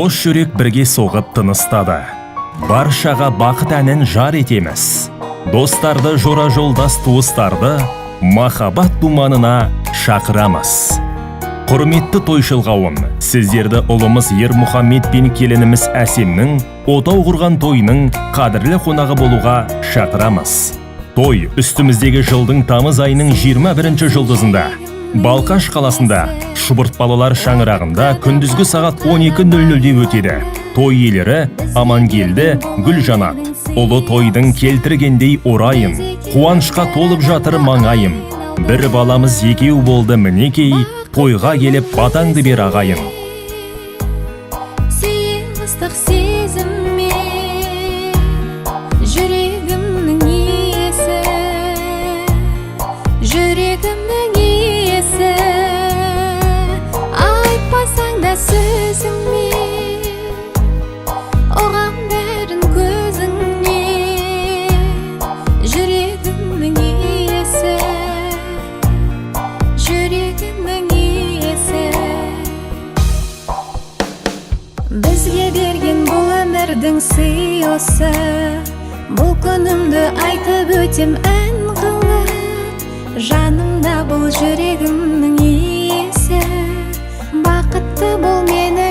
Қос жүрек бірге соғып тыныстады. Баршаға бақыт әнін жар етеміз. Достарды, жора жолдас туыстарды махаббат думанына шақырамыз. Құрметті тойшыл қауым, сіздерді ұлымыз Ермұхаммед пен келініміз Әсемнің отау құрған тойының қадірлі қонағы болуға шақырамыз. Той үстіміздегі жылдың тамыз айының 21 жұлдызында Балқаш қаласында Шұбырт балалар шаңырағында күндізгі сағат 12:00-де өтеді. Той иелері Амангелді, Гүлжанат. Ұлы тойдың келтіргендей орайын, қуанышқа толып жатыр маңайым. Бір баламыз екеу болды мінекей, тойға келіп батаңды бер ағайын. Ыстық сезіммен жүрегімнің иесі, жүрегімнің иесі, айтпасаң да сөзіңмен, оған бәрін көзіңнен, жүрегімнің иесі, жүрегімнің иесі. Бізге берген бұл өмірдің сыйысы, бұл күнімді айтып өтем ән қылып, жанымда бұл жүрегімнің иесі. Бақытты бол мені